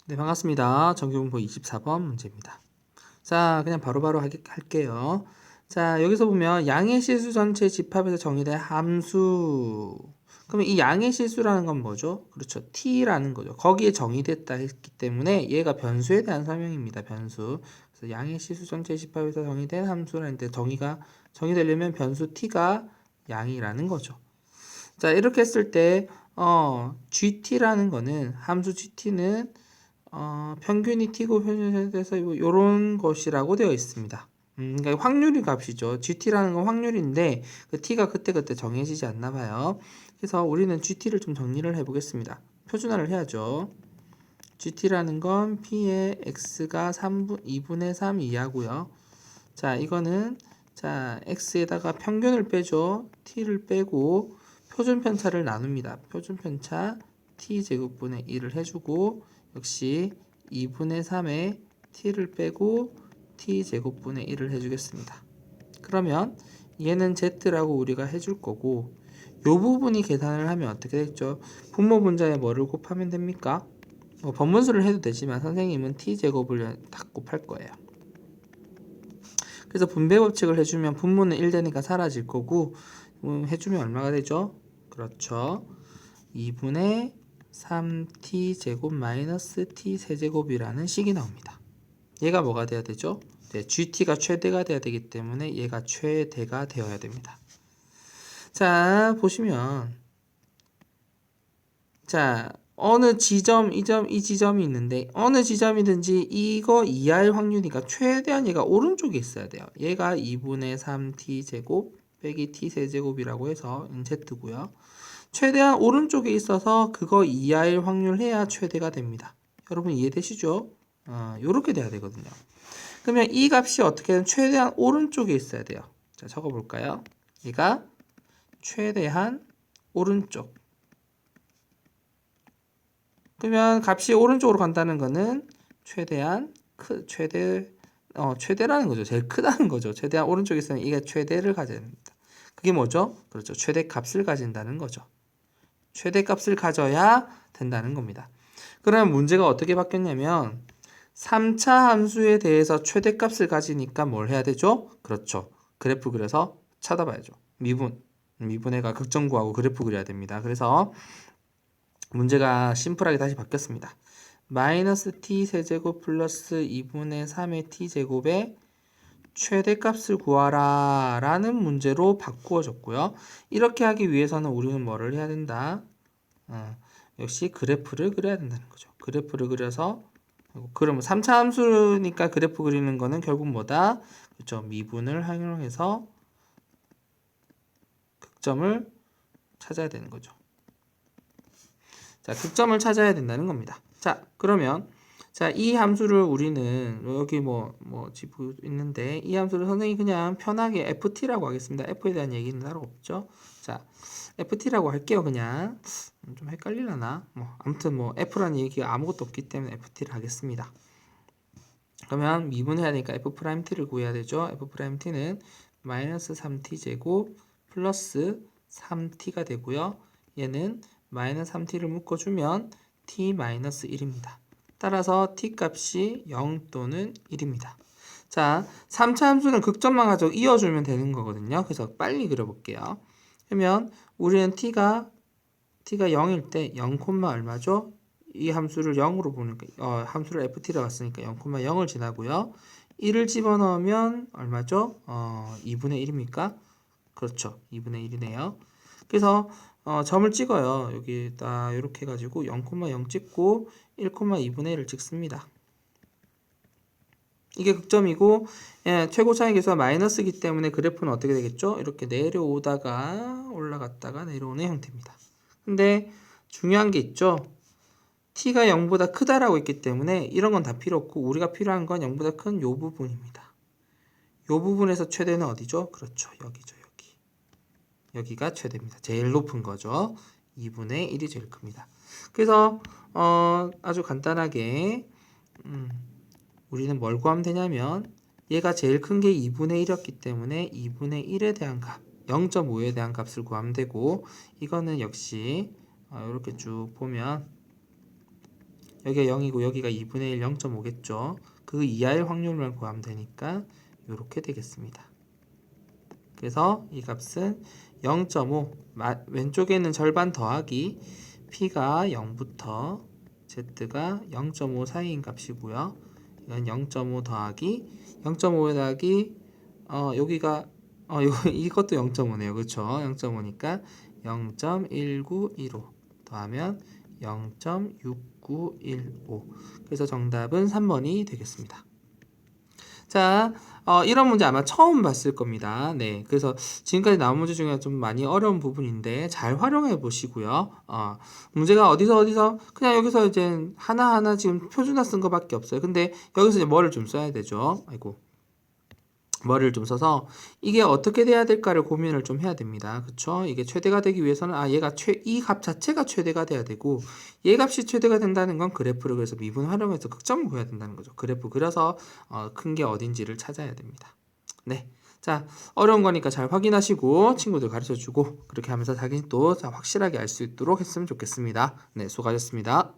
네, 반갑습니다. 정규분포 24번 문제입니다. 자, 그냥 바로바로 할게요. 자, 여기서 보면 양의 실수 전체 집합에서 정의된 함수. 그러면 이 양의 실수라는 건 뭐죠? 그렇죠. t라는 거죠. 거기에 정의됐다 했기 때문에 얘가 변수에 대한 설명입니다. 변수. 그래서 양의 실수 전체 집합에서 정의된 함수라는데 정의되려면 변수 t가 양이라는 거죠. 자, 이렇게 했을 때 GT라는 거는 함수 GT는 평균이 t고 평균에 대해서 이런 것이라고 되어 있습니다. 그러니까 확률이 값이죠. GT라는 건 확률인데 그 t가 그때그때 정해지지 않나 봐요. 그래서 우리는 GT를 좀 정리를 해보겠습니다. 표준화를 해야죠. GT라는 건 P의 X가 2분의 3 이하고요. 자, 이거는 자 X에다가 평균을 빼죠. T를 빼고 표준편차를 나눕니다. 표준편차 T제곱분의 1을 해주고 역시 2분의 3에 T를 빼고 T제곱분의 1을 해주겠습니다. 그러면 얘는 Z라고 우리가 해줄 거고 요 부분이 계산을 하면 어떻게 됐죠? 분모 분자에 뭐를 곱하면 됩니까? 번분수를 해도 되지만 선생님은 T제곱을 다 곱할 거예요. 그래서 분배 법칙을 해주면 분모는 1 되니까 사라질 거고 해주면 얼마가 되죠? 그렇죠. 2분의 3t제곱 마이너스 t세제곱이라는 식이 나옵니다. 얘가 뭐가 돼야 되죠? 네, GT가 최대가 돼야 되기 때문에 얘가 최대가 되어야 됩니다. 자, 보시면 자, 어느 지점, 이 지점이 있는데 어느 지점이든지 이거 이하의 확률이니까 최대한 얘가 오른쪽에 있어야 돼요. 얘가 2분의 3t제곱 빼기 t세제곱이라고 해서 Z고요. 최대한 오른쪽에 있어서 그거 이하의 확률 해야 최대가 됩니다. 여러분 이해되시죠? 요렇게 돼야 되거든요. 그러면 이 값이 어떻게든 최대한 오른쪽에 있어야 돼요. 자, 적어볼까요? 얘가 최대한 오른쪽. 그러면 값이 오른쪽으로 간다는 거는 최대한 최대라는 거죠. 제일 크다는 거죠. 최대한 오른쪽에 있으면 이게 최대를 가져야 됩니다. 그게 뭐죠? 그렇죠. 최대 값을 가진다는 거죠. 최대 값을 가져야 된다는 겁니다. 그러면 문제가 어떻게 바뀌었냐면 3차 함수에 대해서 최대 값을 가지니까 뭘 해야 되죠? 그렇죠. 그래프 그려서 찾아봐야죠. 미분해가 극점 구하고 그래프 그려야 됩니다. 그래서 문제가 심플하게 다시 바뀌었습니다. 마이너스 t세제곱 플러스 2분의 3의 t제곱의 최대값을 구하라 라는 문제로 바꾸어졌고요. 이렇게 하기 위해서는 우리는 뭐를 해야 된다? 역시 그래프를 그려야 된다는 거죠. 그래프를 그려서 그러면 3차 함수니까 그래프 그리는 거는 결국 뭐다? 그렇죠. 미분을 활용해서 극점을 찾아야 되는 거죠. 자, 극점을 찾아야 된다는 겁니다. 자, 그러면 자, 이 함수를 우리는 여기 지부 있는데 이 함수를 선생님이 그냥 편하게 ft라고 하겠습니다. f에 대한 얘기는 따로 없죠. 자, ft라고 할게요. 그냥 좀 헷갈리려나? 아무튼 f라는 얘기가 아무것도 없기 때문에 ft를 하겠습니다. 그러면 미분해야 되니까 f't를 구해야 되죠. f't는 마이너스 3t제곱 플러스 3t가 되고요. 얘는 마이너스 3t를 묶어주면 t-1입니다. 따라서 t값이 0 또는 1입니다. 자, 3차 함수는 극점만 가지고 이어주면 되는 거거든요. 그래서 빨리 그려볼게요. 그러면 우리는 t가 0일 때 0, 얼마죠? 이 함수를 0으로 보니까 함수를 ft라고 했으니까 0,0을 지나고요. 1을 집어넣으면 얼마죠? 2분의 1입니까? 그렇죠. 2분의 1이네요. 그래서 점을 찍어요. 여기다 이렇게 해가지고 0,0 찍고 1,2분의 1을 찍습니다. 이게 극점이고 최고 차이 계수가 마이너스이기 때문에 그래프는 어떻게 되겠죠? 이렇게 내려오다가 올라갔다가 내려오는 형태입니다. 근데 중요한 게 있죠. t가 0보다 크다라고 했기 때문에 이런 건 다 필요 없고 우리가 필요한 건 0보다 큰 요 부분입니다. 요 부분에서 최대는 어디죠? 그렇죠. 여기죠. 여기가 최대입니다. 제일 높은 거죠. 2분의 1이 제일 큽니다. 그래서 아주 간단하게 우리는 뭘 구하면 되냐면 얘가 제일 큰 게 2분의 1이었기 때문에 2분의 1에 대한 값 0.5에 대한 값을 구하면 되고 이거는 역시 이렇게 쭉 보면 여기가 0이고 여기가 2분의 1 0.5겠죠. 그 이하일 확률만 구하면 되니까 이렇게 되겠습니다. 그래서 이 값은 0.5 왼쪽에는 절반 더하기 p가 0부터 z가 0.5 사이인 값이고요. 이건 0.5 더하기 0.5 더하기 여기가 이것도 0.5네요. 그렇죠? 0.5니까 0.1915 더하면 0.6915. 그래서 정답은 3번이 되겠습니다. 자, 이런 문제 아마 처음 봤을 겁니다. 네, 그래서 지금까지 나온 문제 중에 좀 많이 어려운 부분인데 잘 활용해 보시고요. 문제가 어디서 그냥 여기서 이제 하나하나 지금 표준화 쓴 거밖에 없어요. 근데 여기서 이제 뭐를 좀 써야 되죠. 아이고. 뭐를 좀 써서 이게 어떻게 돼야 될까를 고민을 좀 해야 됩니다. 그쵸? 이게 최대가 되기 위해서는 이 값 자체가 최대가 돼야 되고 얘 값이 최대가 된다는 건 그래프를 그래서 미분 활용해서 극점을 구해야 된다는 거죠. 그래프 그려서 큰 게 어딘지를 찾아야 됩니다. 네. 자, 어려운 거니까 잘 확인하시고 친구들 가르쳐 주고 그렇게 하면서 자기 또 확실하게 알 수 있도록 했으면 좋겠습니다. 네, 수고하셨습니다.